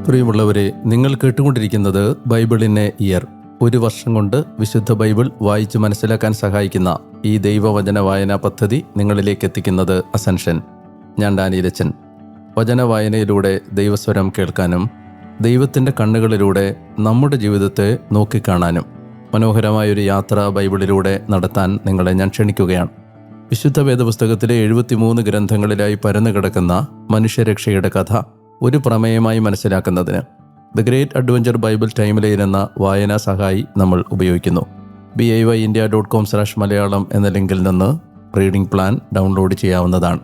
പ്രിയമുള്ളവരെ, നിങ്ങൾ കേട്ടുകൊണ്ടിരിക്കുന്നത് ബൈബിളിനെ ഇയർ. ഒരു വർഷം കൊണ്ട് വിശുദ്ധ ബൈബിൾ വായിച്ച് മനസ്സിലാക്കാൻ സഹായിക്കുന്ന ഈ ദൈവവചന വായനാ പദ്ധതി നിങ്ങളിലേക്ക് എത്തിക്കുന്നത് അസൻഷൻ. ഞാൻ ഡാനിയലച്ചൻ. വചന വായനയിലൂടെ ദൈവസ്വരം കേൾക്കാനും ദൈവത്തിൻ്റെ കണ്ണുകളിലൂടെ നമ്മുടെ ജീവിതത്തെ നോക്കിക്കാണാനും മനോഹരമായൊരു യാത്ര ബൈബിളിലൂടെ നടത്താൻ നിങ്ങളെ ഞാൻ ക്ഷണിക്കുകയാണ്. വിശുദ്ധ വേദപുസ്തകത്തിലെ 73 ഗ്രന്ഥങ്ങളിലായി പരന്നു കിടക്കുന്ന മനുഷ്യരക്ഷയുടെ കഥ ഒരു പ്രമേയമായി മനസ്സിലാക്കുന്നതിന് the great adventure Bible timeline എന്ന വായനാ സഹായി നമ്മൾ ഉപയോഗിക്കുന്നു. biyindia.com/മലയാളം എന്ന ലിങ്കിൽ നിന്ന് റീഡിംഗ് പ്ലാൻ ഡൗൺലോഡ് ചെയ്യാവുന്നതാണ്.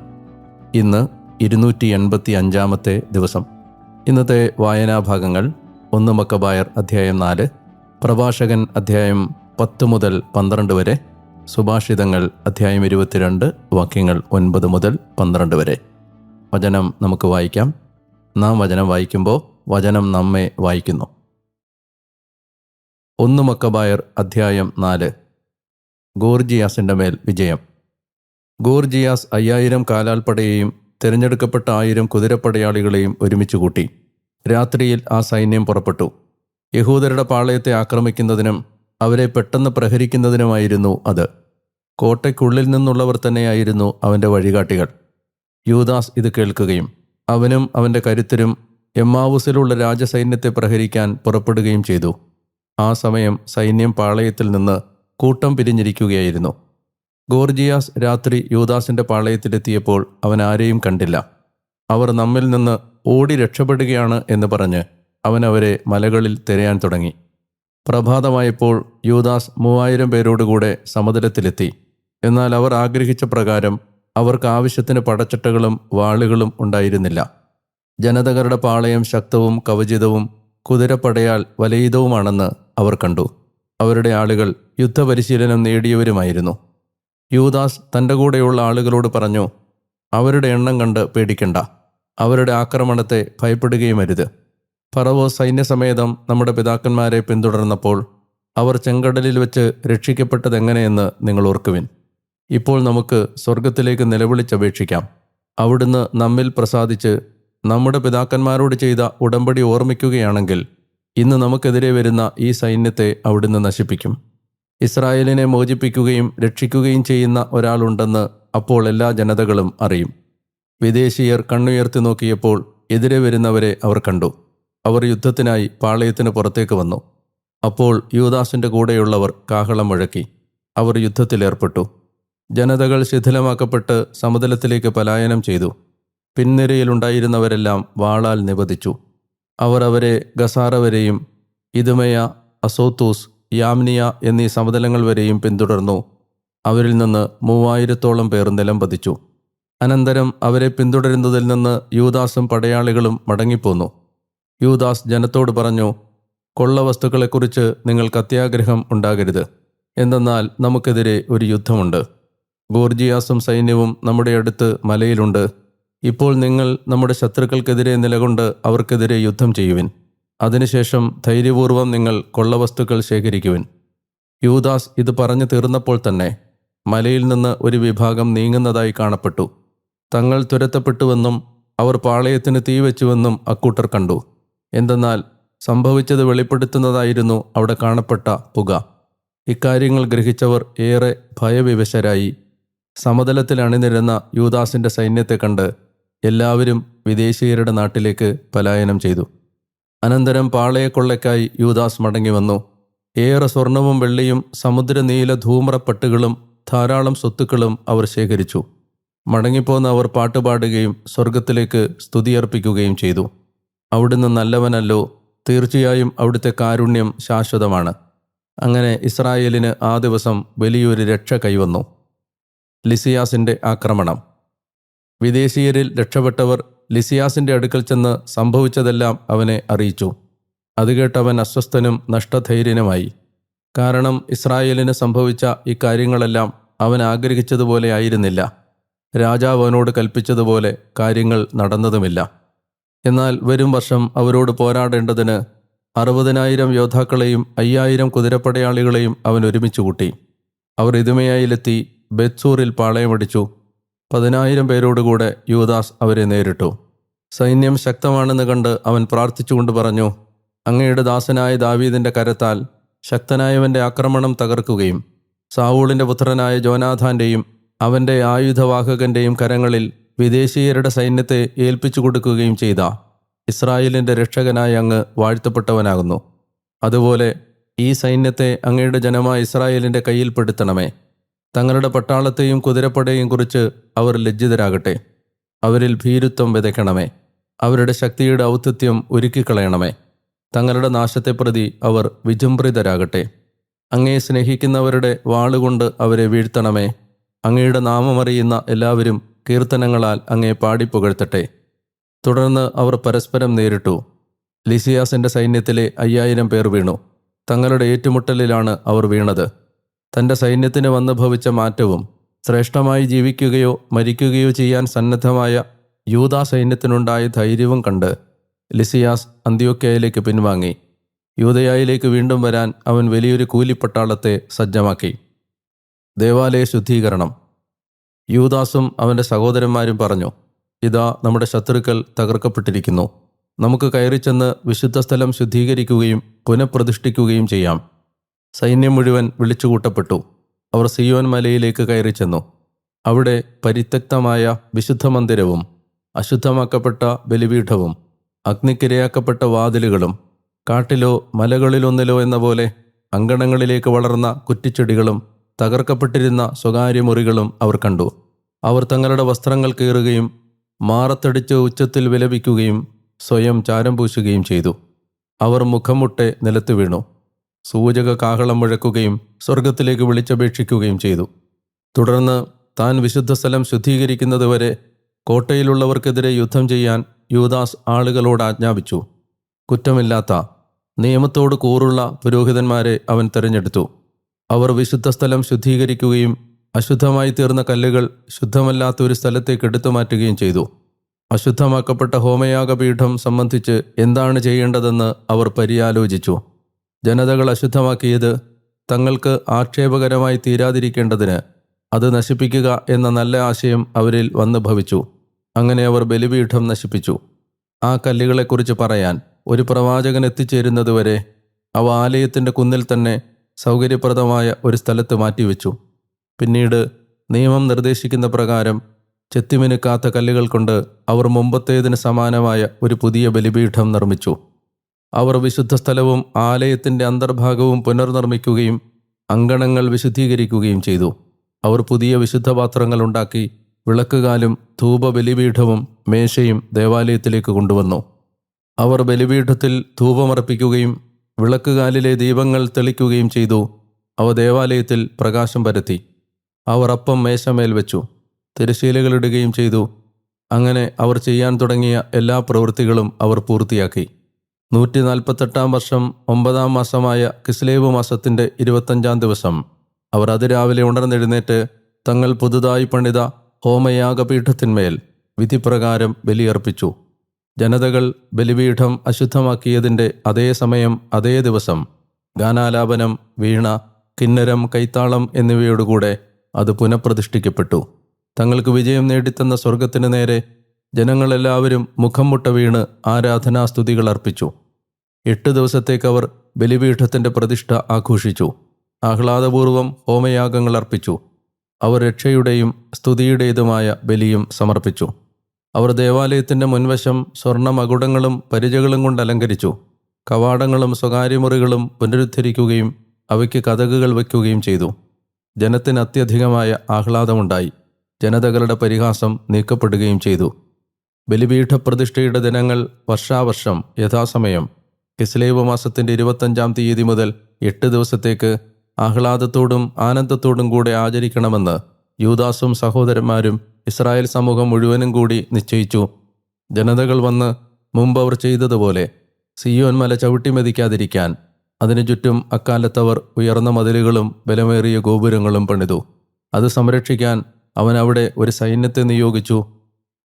ഇന്ന് 285-ാമത്തെ ദിവസം. ഇന്നത്തെ വായനാഭാഗങ്ങൾ 1 മക്കബായർ അധ്യായം 4, പ്രഭാഷകൻ അധ്യായം 10 മുതൽ 12 വരെ, സുഭാഷിതങ്ങൾ അധ്യായം 22 വാക്യങ്ങൾ 9 മുതൽ 12 വരെ. വചനം നമുക്ക് വായിക്കാം. നാം വചനം വായിക്കുമ്പോൾ വചനം നമ്മെ വായിക്കുന്നു. 1 മക്കബായർ അധ്യായം 4. ഗോർജിയാസിൻ്റെ മേൽ വിജയം. ഗോർജിയാസ് 5000 കാലാൾപ്പടയെയും തിരഞ്ഞെടുക്കപ്പെട്ട 1000 കുതിരപ്പടയാളികളെയും ഒരുമിച്ച് കൂട്ടി. രാത്രിയിൽ ആ സൈന്യം പുറപ്പെട്ടു. യഹൂദരുടെ പാളയത്തെ ആക്രമിക്കുന്നതിനും അവരെ പെട്ടെന്ന് പ്രഹരിക്കുന്നതിനുമായിരുന്നു അത്. കോട്ടയ്ക്കുള്ളിൽ നിന്നുള്ളവർ തന്നെയായിരുന്നു അവൻ്റെ വഴികാട്ടികൾ. യൂദാസ് ഇത് കേൾക്കുകയും അവനും അവൻ്റെ കരുത്തരും എമ്മാവൂസിലുള്ള രാജസൈന്യത്തെ പ്രഹരിക്കാൻ പുറപ്പെടുകയും ചെയ്തു. ആ സമയം സൈന്യം പാളയത്തിൽ നിന്ന് കൂട്ടം പിരിഞ്ഞിരിക്കുകയായിരുന്നു. ഗോർജിയാസ് രാത്രി യൂദാസിൻ്റെ പാളയത്തിലെത്തിയപ്പോൾ അവൻ ആരെയും കണ്ടില്ല. അവർ നമ്മിൽ നിന്ന് ഓടി രക്ഷപ്പെടുകയാണ് എന്ന് പറഞ്ഞ് അവൻ അവരെ മലകളിൽ തിരയാൻ തുടങ്ങി. പ്രഭാതമായപ്പോൾ യൂദാസ് 3000 പേരോടുകൂടെ സമതലത്തിലെത്തി. എന്നാൽ അവർ ആഗ്രഹിച്ച പ്രകാരം അവർക്ക് ആവശ്യത്തിന് പടച്ചട്ടകളും വാളുകളും ഉണ്ടായിരുന്നില്ല. ജനതകളുടെ പാളയം ശക്തവും കവചിതവും കുതിരപ്പടയാൽ വലയിതവുമാണെന്ന് അവർ കണ്ടു. അവരുടെ ആളുകൾ യുദ്ധപരിശീലനം നേടിയവരുമായിരുന്നു. യൂദാസ് തൻ്റെ കൂടെയുള്ള ആളുകളോട് പറഞ്ഞു, അവരുടെ എണ്ണം കണ്ട് പേടിക്കണ്ട, അവരുടെ ആക്രമണത്തെ ഭയപ്പെടുകയുമരുത്. ഫറവോ സൈന്യസമേതം നമ്മുടെ പിതാക്കന്മാരെ പിന്തുടർന്നപ്പോൾ അവർ ചെങ്കടലിൽ വെച്ച് രക്ഷിക്കപ്പെട്ടതെങ്ങനെയെന്ന് നിങ്ങൾ ഓർക്കുവിൻ. ഇപ്പോൾ നമുക്ക് സ്വർഗത്തിലേക്ക് നിലവിളിച്ചപേക്ഷിക്കാം. അവിടുന്ന് നമ്മിൽ പ്രസാദിച്ച് നമ്മുടെ പിതാക്കന്മാരോട് ചെയ്ത ഉടമ്പടി ഓർമ്മിക്കുകയാണെങ്കിൽ ഇന്ന് നമുക്കെതിരെ വരുന്ന ഈ സൈന്യത്തെ അവിടുന്ന് നശിപ്പിക്കും. ഇസ്രായേലിനെ മോചിപ്പിക്കുകയും രക്ഷിക്കുകയും ചെയ്യുന്ന ഒരാളുണ്ടെന്ന് അപ്പോൾ എല്ലാ ജനതകളും അറിയും. വിദേശീയർ കണ്ണുയർത്തി നോക്കിയപ്പോൾ എതിരെ വരുന്നവരെ അവർ കണ്ടു. അവർ യുദ്ധത്തിനായി പാളയത്തിന് പുറത്തേക്ക് വന്നു. അപ്പോൾ യൂദാസിൻ്റെ കൂടെയുള്ളവർ കാഹളം മുഴക്കി. അവർ യുദ്ധത്തിലേർപ്പെട്ടു. ജനതകൾ ശിഥിലമാക്കപ്പെട്ട് സമതലത്തിലേക്ക് പലായനം ചെയ്തു. പിൻനിരയിലുണ്ടായിരുന്നവരെല്ലാം വാളാൽ നിപതിച്ചു. അവർ അവരെ ഗസാറ വരെയും ഇദുമയ, അസോത്തൂസ്, യാമ്നിയ എന്നീ സമതലങ്ങൾ വരെയും പിന്തുടർന്നു. അവരിൽ നിന്ന് 3000-ഓളം പേർ നിലം പതിച്ചു. അനന്തരം അവരെ പിന്തുടരുന്നതിൽ നിന്ന് യൂദാസും പടയാളികളും മടങ്ങിപ്പോന്നു. യൂദാസ് ജനത്തോട് പറഞ്ഞു, കൊള്ളവസ്തുക്കളെക്കുറിച്ച് നിങ്ങൾക്ക് അത്യാഗ്രഹം ഉണ്ടാകരുത്. എന്തെന്നാൽ നമുക്കെതിരെ ഒരു യുദ്ധമുണ്ട്. ഗോർജിയാസും സൈന്യവും നമ്മുടെ അടുത്ത് മലയിലുണ്ട്. ഇപ്പോൾ നിങ്ങൾ നമ്മുടെ ശത്രുക്കൾക്കെതിരെ നിലകൊണ്ട് അവർക്കെതിരെ യുദ്ധം ചെയ്യുവിൻ. അതിനുശേഷം ധൈര്യപൂർവ്വം നിങ്ങൾ കൊള്ളവസ്തുക്കൾ ശേഖരിക്കുവിൻ. യൂദാസ് ഇത് പറഞ്ഞു തീർന്നപ്പോൾ തന്നെ മലയിൽ നിന്ന് ഒരു വിഭാഗം നീങ്ങുന്നതായി കാണപ്പെട്ടു. തങ്ങൾ തുരത്തപ്പെട്ടുവെന്നും അവർ പാളയത്തിന് തീവെച്ചുവെന്നും അക്കൂട്ടർ കണ്ടു. എന്തെന്നാൽ സംഭവിച്ചത് വെളിപ്പെടുത്തുന്നതായിരുന്നു അവിടെ കാണപ്പെട്ട പുക. ഇക്കാര്യങ്ങൾ ഗ്രഹിച്ചവർ ഏറെ ഭയവിവശരായി. സമതലത്തിൽ അണിനിരന്ന യൂദാസിൻ്റെ സൈന്യത്തെ കണ്ട് എല്ലാവരും വിദേശീയരുടെ നാട്ടിലേക്ക് പലായനം ചെയ്തു. അനന്തരം പാളയക്കൊള്ളയ്ക്കായി യൂദാസ് മടങ്ങി വന്നു. ഏറെ സ്വർണവും വെള്ളിയും സമുദ്രനീല ധൂമ്രപ്പട്ടുകളും ധാരാളം സ്വത്തുക്കളും അവർ ശേഖരിച്ചു. മടങ്ങിപ്പോന്ന് അവർ പാട്ടുപാടുകയും സ്വർഗത്തിലേക്ക് സ്തുതിയർപ്പിക്കുകയും ചെയ്തു. അവിടുന്ന് നല്ലവനല്ലോ, തീർച്ചയായും അവിടുത്തെ കാരുണ്യം ശാശ്വതമാണ്. അങ്ങനെ ഇസ്രായേലിന് ആ ദിവസം വലിയൊരു രക്ഷ കൈവന്നു. ലിസിയാസിൻ്റെ ആക്രമണം. വിദേശീയരിൽ രക്ഷപ്പെട്ടവർ ലിസിയാസിൻ്റെ അടുക്കൽ ചെന്ന് സംഭവിച്ചതെല്ലാം അവനെ അറിയിച്ചു. അത് കേട്ടവൻ അസ്വസ്ഥനും നഷ്ടധൈര്യനുമായി. കാരണം ഇസ്രായേലിന് സംഭവിച്ച ഈ കാര്യങ്ങളെല്ലാം അവൻ ആഗ്രഹിച്ചതുപോലെ ആയിരുന്നില്ല. രാജാവ് അവനോട് കൽപ്പിച്ചതുപോലെ കാര്യങ്ങൾ നടന്നതുമില്ല. എന്നാൽ വരും വർഷം അവരോട് പോരാടേണ്ടതിന് 60,000 യോദ്ധാക്കളെയും 5000 കുതിരപ്പടയാളികളെയും അവൻ ഒരുമിച്ച് കൂട്ടി. അവർ ഇദുമയയിലെത്തി ബെത്സൂറിൽ പാളയമടിച്ചു. 10,000 പേരോടുകൂടെ യൂദാസ് അവരെ നേരിട്ടു. സൈന്യം ശക്തമാണെന്ന് കണ്ട് അവൻ പ്രാർത്ഥിച്ചുകൊണ്ട് പറഞ്ഞു, അങ്ങയുടെ ദാസനായ ദാവീദിൻ്റെ കരത്താൽ ശക്തനായവൻ്റെ ആക്രമണം തകർക്കുകയും സാവൂളിൻ്റെ പുത്രനായ ജോനാഥാൻ്റെയും അവൻ്റെ ആയുധവാഹകൻ്റെയും കരങ്ങളിൽ വിദേശീയരുടെ സൈന്യത്തെ ഏൽപ്പിച്ചു കൊടുക്കുകയും ചെയ്ത ഇസ്രായേലിൻ്റെ രക്ഷകനായ അങ്ങ് വാഴ്ത്തപ്പെട്ടവനാകുന്നു. അതുപോലെ ഈ സൈന്യത്തെ അങ്ങയുടെ ജനമായ ഇസ്രായേലിൻ്റെ കയ്യിൽപ്പെടുത്തണമേ. തങ്ങളുടെ പട്ടാളത്തെയും കുതിരപ്പടയെയും കുറിച്ച് അവർ ലജ്ജിതരാകട്ടെ. അവരിൽ ഭീരുത്വം വിതയ്ക്കണമേ. അവരുടെ ശക്തിയുടെ ഔദ്ധത്യം ഒരുക്കിക്കളയണമേ. തങ്ങളുടെ നാശത്തെ പ്രതി അവർ വിജൃംഭിതരാകട്ടെ. അങ്ങയെ സ്നേഹിക്കുന്നവരുടെ വാളുകൊണ്ട് അവരെ വീഴ്ത്തണമേ. അങ്ങയുടെ നാമമറിയുന്ന എല്ലാവരും കീർത്തനങ്ങളാൽ അങ്ങയെ പാടിപ്പുകഴ്ത്തട്ടെ. തുടർന്ന് അവർ പരസ്പരം നേരിട്ടു. ലിസിയാസിൻ്റെ സൈന്യത്തിലെ 5000 പേർ വീണു. തങ്ങളുടെ ഏറ്റുമുട്ടലിലാണ് അവർ വീണത്. തൻ്റെ സൈന്യത്തിന് വന്നു ഭവിച്ച മാറ്റവും ശ്രേഷ്ഠമായി ജീവിക്കുകയോ മരിക്കുകയോ ചെയ്യാൻ സന്നദ്ധമായ യൂദാ സൈന്യത്തിനുണ്ടായ ധൈര്യവും കണ്ട് ലിസിയാസ് അന്ത്യോക്യയിലേക്ക് പിൻവാങ്ങി. യൂദയായിലേക്ക് വീണ്ടും വരാൻ അവൻ വലിയൊരു കൂലിപ്പട്ടാളത്തെ സജ്ജമാക്കി. ദേവാലയ ശുദ്ധീകരണം. യൂദാസും അവൻ്റെ സഹോദരന്മാരും പറഞ്ഞു, ഇതാ നമ്മുടെ ശത്രുക്കൾ തകർക്കപ്പെട്ടിരിക്കുന്നു. നമുക്ക് കയറിച്ചെന്ന് വിശുദ്ധ സ്ഥലം ശുദ്ധീകരിക്കുകയും പുനഃപ്രതിഷ്ഠിക്കുകയും ചെയ്യാം. സൈന്യം മുഴുവൻ വിളിച്ചുകൂട്ടപ്പെട്ടു. അവർ സിയോൻ മലയിലേക്ക് കയറിച്ചെന്നു. അവിടെ പരിത്യക്തമായ വിശുദ്ധ മന്ദിരവും അശുദ്ധമാക്കപ്പെട്ട ബലിപീഠവും അഗ്നിക്കിരയാക്കപ്പെട്ട വാതിലുകളും കാട്ടിലോ മലകളിലൊന്നിലോ എന്ന പോലെ അങ്കണങ്ങളിലേക്ക് വളർന്ന കുറ്റിച്ചെടികളും തകർക്കപ്പെട്ടിരുന്ന സ്വകാര്യ മുറികളും അവർ കണ്ടു. അവർ തങ്ങളുടെ വസ്ത്രങ്ങൾ കീറുകയും മാറത്തടിച്ച് ഉച്ചത്തിൽ വിലപിക്കുകയും സ്വയം ചാരം പൂശുകയും ചെയ്തു. അവർ മുഖം മുട്ടെ നിലത്ത് വീണു. സൂചക കാഹളം മുഴക്കുകയും സ്വർഗത്തിലേക്ക് വിളിച്ചപേക്ഷിക്കുകയും ചെയ്തു. തുടർന്ന് താൻ വിശുദ്ധ സ്ഥലം ശുദ്ധീകരിക്കുന്നതുവരെ കോട്ടയിലുള്ളവർക്കെതിരെ യുദ്ധം ചെയ്യാൻ യൂദാസ് ആളുകളോട് ആജ്ഞാപിച്ചു. കുറ്റമില്ലാത്ത നിയമത്തോട് കൂറുള്ള പുരോഹിതന്മാരെ അവൻ തിരഞ്ഞെടുത്തു. അവർ വിശുദ്ധ സ്ഥലം ശുദ്ധീകരിക്കുകയും അശുദ്ധമായി തീർന്ന കല്ലുകൾ ശുദ്ധമല്ലാത്ത ഒരു സ്ഥലത്തേക്ക് എടുത്തു മാറ്റുകയും ചെയ്തു. അശുദ്ധമാക്കപ്പെട്ട ഹോമയാഗപീഠം സംബന്ധിച്ച് എന്താണ് ചെയ്യേണ്ടതെന്ന് അവർ പര്യാലോചിച്ചു. ജനതകൾ അശുദ്ധമാക്കിയത് തങ്ങൾക്ക് ആക്ഷേപകരമായി തീരാതിരിക്കേണ്ടതിന് അത് നശിപ്പിക്കുക എന്ന നല്ല ആശയം അവരിൽ വന്നു ഭവിച്ചു. അങ്ങനെ അവർ ബലിപീഠം നശിപ്പിച്ചു. ആ കല്ലുകളെക്കുറിച്ച് പറയാൻ ഒരു പ്രവാചകൻ എത്തിച്ചേരുന്നതുവരെ അവ ആലയത്തിൻ്റെ കുന്നിൽ തന്നെ സൗകര്യപ്രദമായ ഒരു സ്ഥലത്ത് മാറ്റിവെച്ചു. പിന്നീട് നിയമം നിർദ്ദേശിക്കുന്ന പ്രകാരം ചെത്തിമിനുക്കാത്ത കല്ലുകൾ കൊണ്ട് അവർ മുമ്പത്തേതിന് സമാനമായ ഒരു പുതിയ ബലിപീഠം നിർമ്മിച്ചു. അവർ വിശുദ്ധ സ്ഥലവും ആലയത്തിൻ്റെ അന്തർഭാഗവും പുനർനിർമ്മിക്കുകയും അങ്കണങ്ങൾ വിശുദ്ധീകരിക്കുകയും ചെയ്തു. അവർ പുതിയ വിശുദ്ധ പാത്രങ്ങൾ ഉണ്ടാക്കി വിളക്കുകാലും ധൂപബലിപീഠവും മേശയും ദേവാലയത്തിലേക്ക് കൊണ്ടുവന്നു. അവർ ബലിപീഠത്തിൽ ധൂപമർപ്പിക്കുകയും വിളക്കുകാലിലെ ദീപങ്ങൾ തെളിക്കുകയും ചെയ്തു. അവ ദേവാലയത്തിൽ പ്രകാശം പരത്തി. അവർ അപ്പം മേശമേൽ വെച്ചു, തിരശ്ശീലകളിടുകയും ചെയ്തു. അങ്ങനെ അവർ ചെയ്യാൻ തുടങ്ങിയ എല്ലാ പ്രവൃത്തികളും അവർ പൂർത്തിയാക്കി. 148 വർഷം 9 മാസമായ കിസ്ലേവ് മാസത്തിൻ്റെ 25 ദിവസം അവർ അതിരാവിലെ ഉണർന്നെഴുന്നേറ്റ് തങ്ങൾ പുതുതായി പണിത ഹോമയാഗപീഠത്തിന്മേൽ വിധിപ്രകാരം ബലിയർപ്പിച്ചു. ജനതകൾ ബലിപീഠം അശുദ്ധമാക്കിയതിൻ്റെ അതേ സമയം അതേ ദിവസം ഗാനാലാപനം, വീണ, കിന്നരം, കൈത്താളം എന്നിവയോടുകൂടെ അത് പുനഃപ്രതിഷ്ഠിക്കപ്പെട്ടു. തങ്ങൾക്ക് വിജയം നേടിത്തന്ന സ്വർഗത്തിന് നേരെ ജനങ്ങളെല്ലാവരും മുഖം മുട്ട വീണ് ആരാധനാസ്തുതികൾ അർപ്പിച്ചു. 8 ദിവസത്തേക്ക് അവർ ബലിപീഠത്തിൻ്റെ പ്രതിഷ്ഠ ആഘോഷിച്ചു. ആഹ്ലാദപൂർവം ഹോമയാഗങ്ങൾ അർപ്പിച്ചു. അവർ രക്ഷയുടെയും സ്തുതിയുടേതുമായ ബലിയും സമർപ്പിച്ചു. അവർ ദേവാലയത്തിൻ്റെ മുൻവശം സ്വർണ്ണമകുടങ്ങളും പരിചകളും കൊണ്ട് അലങ്കരിച്ചു. കവാടങ്ങളും സ്വകാര്യമുറികളും പുനരുദ്ധരിക്കുകയും അവയ്ക്ക് കതകുകൾ വയ്ക്കുകയും ചെയ്തു. ജനത്തിന് അത്യധികമായ ആഹ്ലാദമുണ്ടായി. ജനതകളുടെ പരിഹാസം നീക്കപ്പെടുകയും ചെയ്തു. ബലിപീഠപ്രതിഷ്ഠയുടെ ദിനങ്ങൾ വർഷാവർഷം യഥാസമയം കിസ്ലേവ് മാസത്തിൻ്റെ 25 തീയതി മുതൽ 8 ദിവസത്തേക്ക് ആഹ്ലാദത്തോടും ആനന്ദത്തോടും കൂടെ ആചരിക്കണമെന്ന് യൂദാസും സഹോദരന്മാരും ഇസ്രായേൽ സമൂഹം മുഴുവനും കൂടി നിശ്ചയിച്ചു. ജനതകൾ വന്ന് മുമ്പ് അവർ ചെയ്തതുപോലെ സിയോൻ മല ചവിട്ടിമെതിക്കാതിരിക്കാൻ അതിനു ചുറ്റും അക്കാലത്തവർ ഉയർന്ന മതിലുകളും ബലമേറിയ ഗോപുരങ്ങളും പണിതു. അത് സംരക്ഷിക്കാൻ അവൻ അവിടെ ഒരു സൈന്യത്തെ നിയോഗിച്ചു.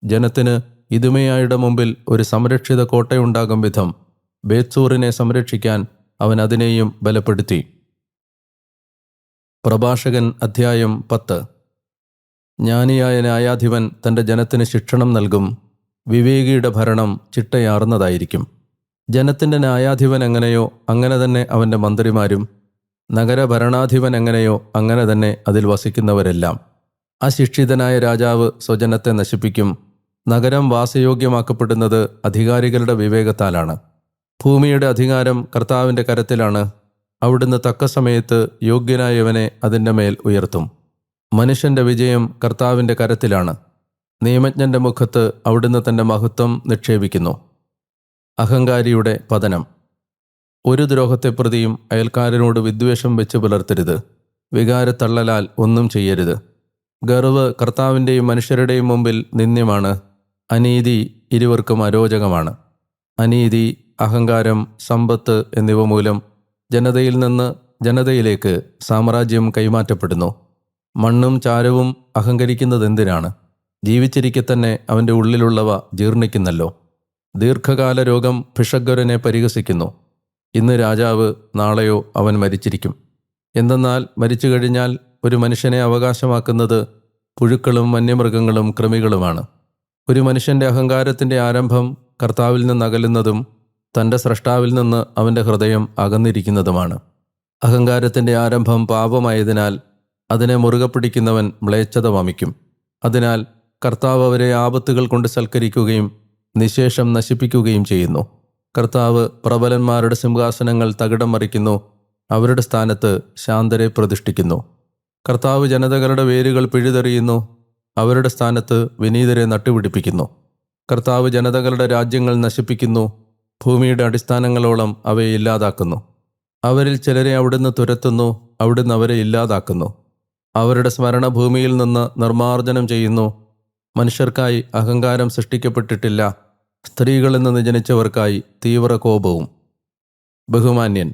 ജനത്തിന് ഇതുമയായുടെ മുമ്പിൽ ഒരു സംരക്ഷിത കോട്ടയുണ്ടാകും വിധം ബേത്സൂറിനെ സംരക്ഷിക്കാൻ അവൻ അതിനെയും ബലപ്പെടുത്തി. പ്രഭാഷകൻ അധ്യായം 10. ജ്ഞാനിയായ ന്യായാധിപൻ തൻ്റെ ജനത്തിന് ശിക്ഷണം നൽകും. വിവേകിയുടെ ഭരണം ചിട്ടയാർന്നതായിരിക്കും. ജനത്തിൻ്റെ ന്യായാധിപൻ എങ്ങനെയോ അങ്ങനെ തന്നെ അവൻ്റെ മന്ത്രിമാരും, നഗരഭരണാധിപൻ എങ്ങനെയോ അങ്ങനെ തന്നെ അതിൽ വസിക്കുന്നവരെല്ലാം. അശിക്ഷിതനായ രാജാവ് സ്വജനത്തെ നശിപ്പിക്കും. നഗരം വാസയോഗ്യമാക്കപ്പെടുന്നത് അധികാരികളുടെ വിവേകത്താലാണ്. ഭൂമിയുടെ അധികാരം കർത്താവിൻ്റെ കരത്തിലാണ്. അവിടുന്ന് തക്ക സമയത്ത് യോഗ്യനായവനെ അതിൻ്റെ മേൽ ഉയർത്തും. മനുഷ്യൻ്റെ വിജയം കർത്താവിൻ്റെ കരത്തിലാണ്. നിയമജ്ഞൻ്റെ മുഖത്ത് അവിടുന്ന് തൻ്റെ മഹത്വം നിക്ഷേപിക്കുന്നു. അഹങ്കാരിയുടെ പതനം. ഒരു ദ്രോഹത്തെ പ്രതിയും അയൽക്കാരനോട് വിദ്വേഷം വെച്ച് പുലർത്തരുത്. വികാരത്തള്ളലാൽ ഒന്നും ചെയ്യരുത്. ഗർവ് കർത്താവിൻ്റെയും മനുഷ്യരുടെയും മുമ്പിൽ നിന്ദ്യമാണ്. അനീതി ഇരുവർക്കും അരോചകമാണ്. അനീതി, അഹങ്കാരം, സമ്പത്ത് എന്നിവ മൂലം ജനതയിൽ നിന്ന് ജനതയിലേക്ക് സാമ്രാജ്യം കൈമാറ്റപ്പെടുന്നു. മണ്ണും ചാരവും അഹങ്കരിക്കുന്നതെന്തിനാണ്? ജീവിച്ചിരിക്കെ തന്നെ അവൻ്റെ ഉള്ളിലുള്ളവ ജീർണിക്കുന്നല്ലോ. ദീർഘകാല രോഗം ഭിഷഗ്വരനെ പരിഹസിക്കുന്നു. ഇന്ന് രാജാവ്, നാളെയോ അവൻ മരിച്ചിരിക്കും. എന്തെന്നാൽ മരിച്ചു കഴിഞ്ഞാൽ ഒരു മനുഷ്യനെ അവകാശമാക്കുന്നത് പുഴുക്കളും വന്യമൃഗങ്ങളും കൃമികളുമാണ്. ഒരു മനുഷ്യൻ്റെ അഹങ്കാരത്തിൻ്റെ ആരംഭം കർത്താവിൽ നിന്ന് അകലുന്നതും തൻ്റെ സ്രഷ്ടാവിൽ നിന്ന് അവൻ്റെ ഹൃദയം അകന്നിരിക്കുന്നതുമാണ്. അഹങ്കാരത്തിൻ്റെ ആരംഭം പാപമായതിനാൽ അതിനെ മുറുകെ പിടിക്കുന്നവൻ മ്ലേച്ഛത വമിക്കും. അതിനാൽ കർത്താവ് അവരെ ആപത്തുകൾ കൊണ്ട് സൽക്കരിക്കുകയും നിശേഷം നശിപ്പിക്കുകയും ചെയ്യുന്നു. കർത്താവ് പ്രബലന്മാരുടെ സിംഹാസനങ്ങൾ തകിടം മറിക്കുന്നു. അവരുടെ സ്ഥാനത്ത് ശാന്തരെ പ്രതിഷ്ഠിക്കുന്നു. കർത്താവ് ജനതകളുടെ വേരുകൾ പിഴുതെറിയുന്നു. അവരുടെ സ്ഥാനത്ത് വിനീതരെ നട്ടുപിടിപ്പിക്കുന്നു. കർത്താവ് ജനതകളുടെ രാജ്യങ്ങൾ നശിപ്പിക്കുന്നു. ഭൂമിയുടെ അടിസ്ഥാനങ്ങളോളം അവയെ ഇല്ലാതാക്കുന്നു. അവരിൽ ചിലരെ അവിടുന്ന് തുരത്തുന്നു. അവിടുന്ന് അവരെ ഇല്ലാതാക്കുന്നു. അവരുടെ സ്മരണ ഭൂമിയിൽ നിന്ന് നിർമ്മാർജ്ജനം ചെയ്യുന്നു. മനുഷ്യർക്കായി അഹങ്കാരം സൃഷ്ടിക്കപ്പെട്ടിട്ടില്ല. സ്ത്രീകളിൽ നിന്ന് ജനിച്ചവർക്കായി തീവ്ര കോപവും. ബഹുമാന്യൻ.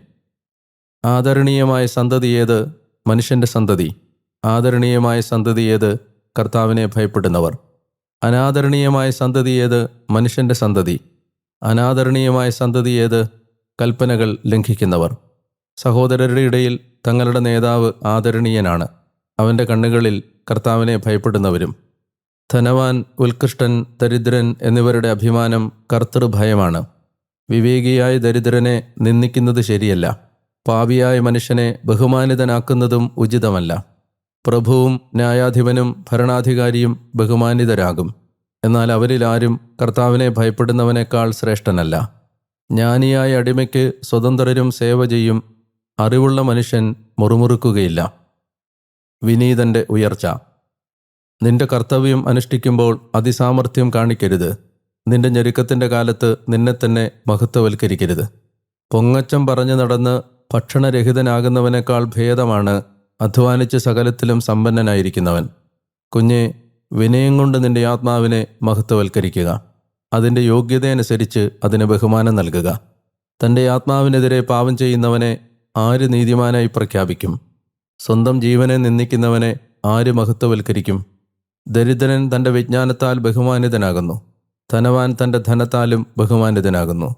ആദരണീയമായ സന്തതി ഏത്? മനുഷ്യൻ്റെ സന്തതി. ആദരണീയമായ സന്തതി ഏത്? കർത്താവിനെ ഭയപ്പെടുന്നവർ. അനാദരണീയമായ സന്തതി ഏത്? മനുഷ്യൻ്റെ സന്തതി. അനാദരണീയമായ സന്തതി ഏത്? കൽപ്പനകൾ ലംഘിക്കുന്നവർ. സഹോദരരുടെ ഇടയിൽ തങ്ങളുടെ നേതാവ് ആദരണീയനാണ്. അവൻ്റെ കണ്ണുകളിൽ കർത്താവിനെ ഭയപ്പെടുന്നവരും. ധനവാൻ, ഉത്കൃഷ്ടൻ, ദരിദ്രൻ എന്നിവരുടെ അഭിമാനം കർത്തൃഭയമാണ്. വിവേകിയായ ദരിദ്രനെ നിന്ദിക്കുന്നത് ശരിയല്ല. പാപിയായ മനുഷ്യനെ ബഹുമാനിതനാക്കുന്നതും ഉചിതമല്ല. പ്രഭുവും ന്യായാധിപനും ഭരണാധികാരിയും ബഹുമാനിതരാകും. എന്നാൽ അവരിൽ ആരും കർത്താവിനെ ഭയപ്പെടുന്നവനേക്കാൾ ശ്രേഷ്ഠനല്ല. ജ്ഞാനിയായ അടിമയ്ക്ക് സ്വതന്ത്രരും സേവ ചെയ്യും. അറിവുള്ള മനുഷ്യൻ മുറുമുറുക്കുകയില്ല. വിനീതൻ്റെ ഉയർച്ച. നിന്റെ കർത്തവ്യം അനുഷ്ഠിക്കുമ്പോൾ അതിസാമർഥ്യം കാണിക്കരുത്. നിന്റെ ഞെരുക്കത്തിൻ്റെ കാലത്ത് നിന്നെ തന്നെ മഹത്വവൽക്കരിക്കരുത്. പൊങ്ങച്ചം പറഞ്ഞു നടന്ന് ഭക്ഷണരഹിതനാകുന്നവനേക്കാൾ ഭേദമാണ് അധ്വാനിച്ച് സകലത്തിലും സമ്പന്നനായിരിക്കുന്നവൻ. കുഞ്ഞെ, വിനയം കൊണ്ട് നിന്റെ ആത്മാവിനെ മഹത്വവൽക്കരിക്കുക. അതിൻ്റെ യോഗ്യതയനുസരിച്ച് അതിന് ബഹുമാനം നൽകുക. തൻ്റെ ആത്മാവിനെതിരെ പാപം ചെയ്യുന്നവനെ ആര് നീതിമാനായി പ്രഖ്യാപിക്കും? സ്വന്തം ജീവനെ നിന്ദിക്കുന്നവനെ ആര് മഹത്വവൽക്കരിക്കും? ദരിദ്രൻ തൻ്റെ വിജ്ഞാനത്താൽ ബഹുമാനിതനാകുന്നു. ധനവാൻ തൻ്റെ ധനത്താലും ബഹുമാനിതനാകുന്നു.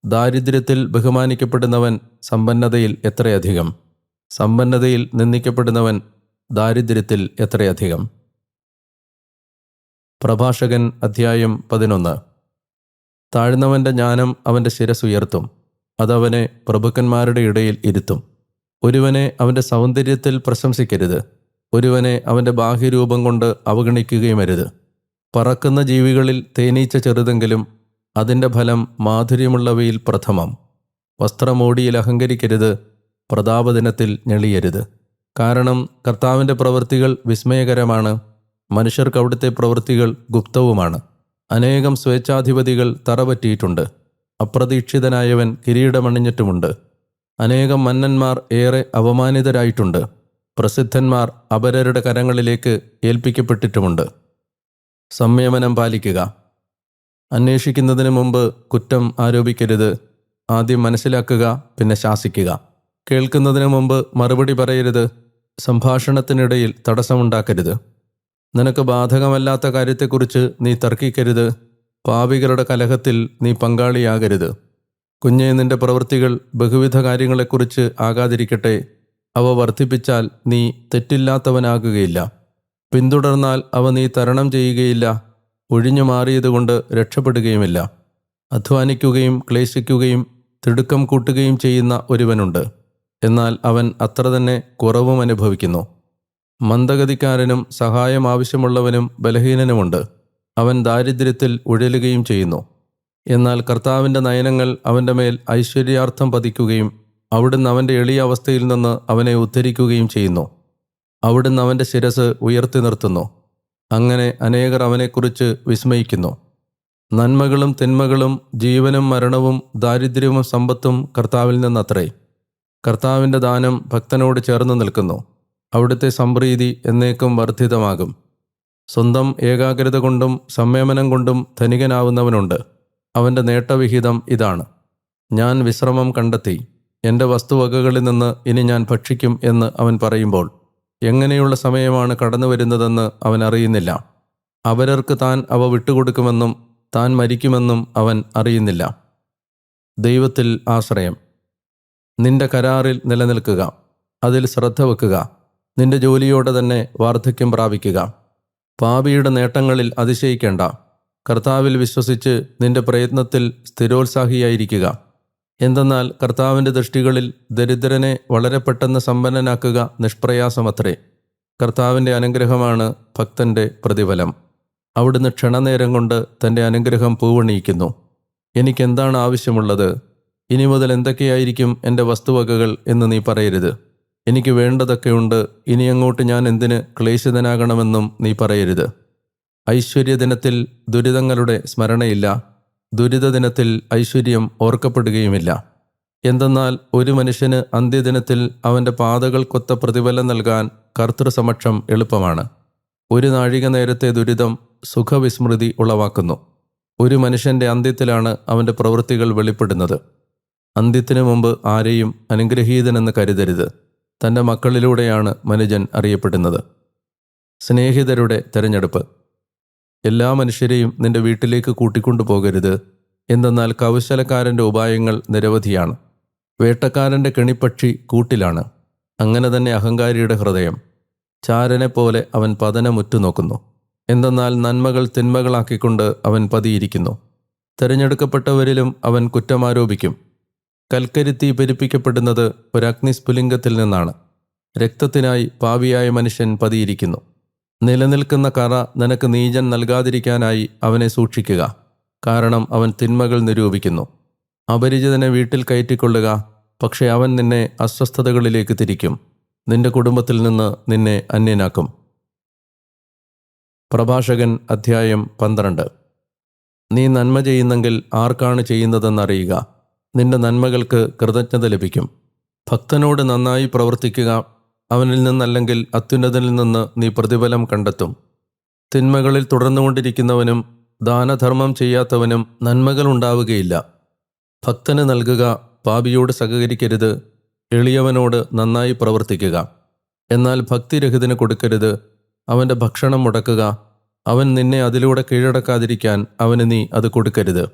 ദാരിദ്ര്യത്തിൽ ബഹുമാനിക്കപ്പെടുന്നവൻ സമ്പന്നതയിൽ എത്രയധികം. സമ്പന്നതയിൽ നിന്ദിക്കപ്പെടുന്നവൻ ദാരിദ്ര്യത്തിൽ എത്രയധികം. പ്രഭാഷകൻ അധ്യായം 11. താഴ്ന്നവൻ്റെ ജ്ഞാനം അവൻ്റെ ശിരസുയർത്തും. അതവനെ പ്രഭുക്കന്മാരുടെ ഇടയിൽ ഇരുത്തും. ഒരുവനെ അവൻ്റെ സൗന്ദര്യത്തിൽ പ്രശംസിക്കരുത്. ഒരുവനെ അവൻ്റെ ബാഹ്യരൂപം കൊണ്ട് അവഗണിക്കുകയുമരുത്. പറക്കുന്ന ജീവികളിൽ തേനീച്ച ചെറുതെങ്കിലും അതിൻ്റെ ഫലം മാധുര്യമുള്ളവയിൽ പ്രഥമം. വസ്ത്രമോടിയിൽ അഹങ്കരിക്കരുത്. പ്രതാപദിനത്തിൽ ഞെളിയരുത്. കാരണം കർത്താവിൻ്റെ പ്രവൃത്തികൾ വിസ്മയകരമാണ്. മനുഷ്യർക്ക് അവിടുത്തെ പ്രവൃത്തികൾ ഗുപ്തവുമാണ്. അനേകം സ്വേച്ഛാധിപതികൾ തറപറ്റിയിട്ടുണ്ട്. അപ്രതീക്ഷിതനായവൻ കിരീടമണിഞ്ഞിട്ടുമുണ്ട്. അനേകം മന്നന്മാർ ഏറെ അവമാനിതരായിട്ടുണ്ട്. പ്രസിദ്ധന്മാർ അപരരുടെ കരങ്ങളിലേക്ക് ഏൽപ്പിക്കപ്പെട്ടിട്ടുമുണ്ട്. സംയമനം പാലിക്കുക. അന്വേഷിക്കുന്നതിന് മുമ്പ് കുറ്റം ആരോപിക്കരുത്. ആദ്യം മനസ്സിലാക്കുക, പിന്നെ ശാസിക്കുക. കേൾക്കുന്നതിന് മുമ്പ് മറുപടി പറയരുത്. സംഭാഷണത്തിനിടയിൽ തടസ്സമുണ്ടാക്കരുത്. നിനക്ക് ബാധകമല്ലാത്ത കാര്യത്തെക്കുറിച്ച് നീ തർക്കിക്കരുത്. പാപികളുടെ കലഹത്തിൽ നീ പങ്കാളിയാകരുത്. കുഞ്ഞെ, നിന്റെ പ്രവൃത്തികൾ ബഹുവിധ കാര്യങ്ങളെക്കുറിച്ച് ആകാതിരിക്കട്ടെ. അവ വർദ്ധിപ്പിച്ചാൽ നീ തെറ്റില്ലാത്തവനാകുകയില്ല. പിന്തുടർന്നാൽ അവ നീ തരണം ചെയ്യുകയില്ല. ഒഴിഞ്ഞു മാറിയതുകൊണ്ട് രക്ഷപ്പെടുകയുമില്ല. അധ്വാനിക്കുകയും ക്ലേശിക്കുകയും തിടുക്കം കൂട്ടുകയും ചെയ്യുന്ന ഒരുവനുണ്ട്, എന്നാൽ അവൻ അത്ര തന്നെ കുറവും അനുഭവിക്കുന്നു. മന്ദഗതിക്കാരനും സഹായം ആവശ്യമുള്ളവനും ബലഹീനനുമുണ്ട്, അവൻ ദാരിദ്ര്യത്തിൽ ഉഴലുകയും ചെയ്യുന്നു. എന്നാൽ കർത്താവിൻ്റെ നയനങ്ങൾ അവൻ്റെ മേൽ ഐശ്വര്യാർത്ഥം പതിക്കുകയും അവിടുന്ന് അവൻ്റെ എളിയ അവസ്ഥയിൽ നിന്ന് അവനെ ഉദ്ധരിക്കുകയും ചെയ്യുന്നു. അവിടുന്ന് അവൻ്റെ ശിരസ് ഉയർത്തി നിർത്തുന്നു. അങ്ങനെ അനേകർ അവനെക്കുറിച്ച് വിസ്മയിക്കുന്നു. നന്മകളും തിന്മകളും ജീവനും മരണവും ദാരിദ്ര്യവും സമ്പത്തും കർത്താവിൽ നിന്നത്രേ. കർത്താവിൻ്റെ ദാനം ഭക്തനോട് ചേർന്ന് നിൽക്കുന്നു. അവിടുത്തെ സംപ്രീതി എന്നേക്കും വർദ്ധിതമാകും. സ്വന്തം ഏകാഗ്രത കൊണ്ടും സംയമനം കൊണ്ടും ധനികനാവുന്നവനുണ്ട്. അവൻ്റെ നേട്ടവിഹിതം ഇതാണ്: ഞാൻ വിശ്രമം കണ്ടെത്തി, എൻ്റെ വസ്തുവകകളിൽ നിന്ന് ഇനി ഞാൻ ഭക്ഷിക്കും എന്ന് അവൻ പറയുമ്പോൾ എങ്ങനെയുള്ള സമയമാണ് കടന്നു വരുന്നതെന്ന് അവൻ അറിയുന്നില്ല. അവരർക്ക് താൻ അവ വിട്ടുകൊടുക്കുമെന്നും താൻ മരിക്കുമെന്നും അവൻ അറിയുന്നില്ല. ദൈവത്തിൽ ആശ്രയം. നിന്റെ കരാറിൽ നിലനിൽക്കുക, അതിൽ ശ്രദ്ധ വെക്കുക. നിന്റെ ജോലിയോടെ തന്നെ വാർദ്ധക്യം പ്രാപിക്കുക. പാപിയുടെ നേട്ടങ്ങളിൽ അതിശയിക്കേണ്ട. കർത്താവിൽ വിശ്വസിച്ച് നിന്റെ പ്രയത്നത്തിൽ സ്ഥിരോത്സാഹിയായിരിക്കുക. എന്തെന്നാൽ കർത്താവിൻ്റെ ദൃഷ്ടികളിൽ ദരിദ്രനെ വളരെ പെട്ടെന്ന് സമ്പന്നനാക്കുക നിഷ്പ്രയാസമത്രേ. കർത്താവിൻ്റെ അനുഗ്രഹമാണ് ഭക്തൻ്റെ പ്രതിഫലം. അവിടുന്ന് ക്ഷണനേരം കൊണ്ട് തൻ്റെ അനുഗ്രഹം പൂവണിയിക്കുന്നു. എനിക്കെന്താണ് ആവശ്യമുള്ളത്? ഇനി മുതൽ എന്തൊക്കെയായിരിക്കും എൻ്റെ വസ്തുവകകൾ എന്ന് നീ പറയരുത്. എനിക്ക് വേണ്ടതൊക്കെയുണ്ട്, ഇനിയങ്ങോട്ട് ഞാൻ എന്തിന് ക്ലേശിതനാകണമെന്നും നീ പറയരുത്. ഐശ്വര്യദിനത്തിൽ ദുരിതങ്ങളുടെ സ്മരണയില്ല, ദുരിതദിനത്തിൽ ഐശ്വര്യം ഓർക്കപ്പെടുകയുമില്ല. എന്തെന്നാൽ ഒരു മനുഷ്യന് അന്ത്യദിനത്തിൽ അവൻ്റെ പാതകൾക്കൊത്ത പ്രതിഫലം നൽകാൻ കർത്തൃസമക്ഷം എളുപ്പമാണ്. ഒരു നാഴിക നേരത്തെ ദുരിതം സുഖവിസ്മൃതി ഉളവാക്കുന്നു. ഒരു മനുഷ്യൻ്റെ അന്ത്യത്തിലാണ് അവൻ്റെ പ്രവൃത്തികൾ വെളിപ്പെടുന്നത്. അന്ത്യത്തിനു മുമ്പ് ആരെയും അനുഗ്രഹീതനെന്ന് കരുതരുത്. തൻ്റെ മക്കളിലൂടെയാണ് മനുജൻ അറിയപ്പെടുന്നത്. സ്നേഹിതരുടെ തിരഞ്ഞെടുപ്പ്. എല്ലാ മനുഷ്യരെയും നിന്റെ വീട്ടിലേക്ക് കൂട്ടിക്കൊണ്ടു പോകരുത്. എന്തെന്നാൽ കൗശലക്കാരൻ്റെ ഉപായങ്ങൾ നിരവധിയാണ്. വേട്ടക്കാരൻ്റെ കെണിപ്പക്ഷി കൂട്ടിലാണ്. അങ്ങനെ തന്നെ അഹങ്കാരിയുടെ ഹൃദയം. ചാരനെപ്പോലെ അവൻ പതനമുറ്റുനോക്കുന്നു. എന്തെന്നാൽ നന്മകൾ തിന്മകളാക്കിക്കൊണ്ട് അവൻ പതിയിരിക്കുന്നു. തിരഞ്ഞെടുക്കപ്പെട്ടവരിലും അവൻ കുറ്റമാരോപിക്കും. കൽക്കരിത്തി പെരുപ്പിക്കപ്പെടുന്നത് ഒരഗ്നിസ്ഫുലിംഗത്തിൽ നിന്നാണ്. രക്തത്തിനായി പാപിയായ മനുഷ്യൻ പതിയിരിക്കുന്നു. നിലനിൽക്കുന്ന കറ നിനക്ക് നീചൻ നൽകാതിരിക്കാനായി അവനെ സൂക്ഷിക്കുക. കാരണം അവൻ തിന്മകൾ നിരൂപിക്കുന്നു. അപരിചിതനെ വീട്ടിൽ കയറ്റിക്കൊള്ളുക, പക്ഷെ അവൻ നിന്നെ അസ്വസ്ഥതകളിലേക്ക് തിരിക്കും. നിന്റെ കുടുംബത്തിൽ നിന്ന് നിന്നെ അന്യനാക്കും. പ്രഭാഷകൻ അധ്യായം 12. നീ നന്മ ചെയ്യുന്നെങ്കിൽ ആർക്കാണ് ചെയ്യുന്നതെന്നറിയുക. നിന്റെ നന്മകൾക്ക് കൃതജ്ഞത ലഭിക്കും. ഭക്തനോട് നന്നായി പ്രവർത്തിക്കുക, അവനിൽ നിന്നല്ലെങ്കിൽ അത്യുന്നതനിൽ നിന്ന് നീ പ്രതിഫലം കണ്ടെത്തും. തിന്മകളിൽ തുടർന്നുകൊണ്ടിരിക്കുന്നവനും ദാനധർമ്മം ചെയ്യാത്തവനും നന്മകൾ ഉണ്ടാവുകയില്ല. ഭക്തന് നൽകുക, പാപിയോട് സഹകരിക്കരുത്. എളിയവനോട് നന്നായി പ്രവർത്തിക്കുക. എന്നാൽ ഭക്തിരഹിതന് കൊടുക്കരുത്. അവൻ്റെ ഭക്ഷണം മുടക്കുക. അവൻ നിന്നെ അതിലൂടെ കീഴടക്കാതിരിക്കാൻ അവന് നീ അത് കൊടുക്കരുത്.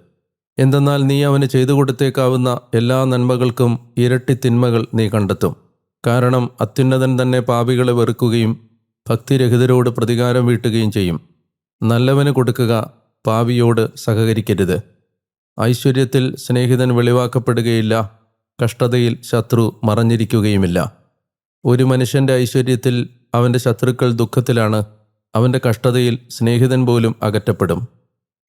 എന്തെന്നാൽ നീ അവന് ചെയ്തു കൊടുത്തേക്കാവുന്ന എല്ലാ നന്മകൾക്കും ഇരട്ടി തിന്മകൾ നീ കണ്ടെത്തും. കാരണം അത്യുന്നതൻ തന്നെ പാപികളെ വെറുക്കുകയും ഭക്തിരഹിതരോട് പ്രതികാരം വീട്ടുകയും ചെയ്യും. നല്ലവന് കൊടുക്കുക, പാപിയോട് സഹകരിക്കരുത്. ഐശ്വര്യത്തിൽ സ്നേഹിതൻ വെളിവാക്കപ്പെടുകയില്ല, കഷ്ടതയിൽ ശത്രു മറഞ്ഞിരിക്കുകയുമില്ല. ഒരു മനുഷ്യൻ്റെ ഐശ്വര്യത്തിൽ അവൻ്റെ ശത്രുക്കൾ ദുഃഖത്തിലാണ്, അവൻ്റെ കഷ്ടതയിൽ സ്നേഹിതൻ പോലും അകറ്റപ്പെടും.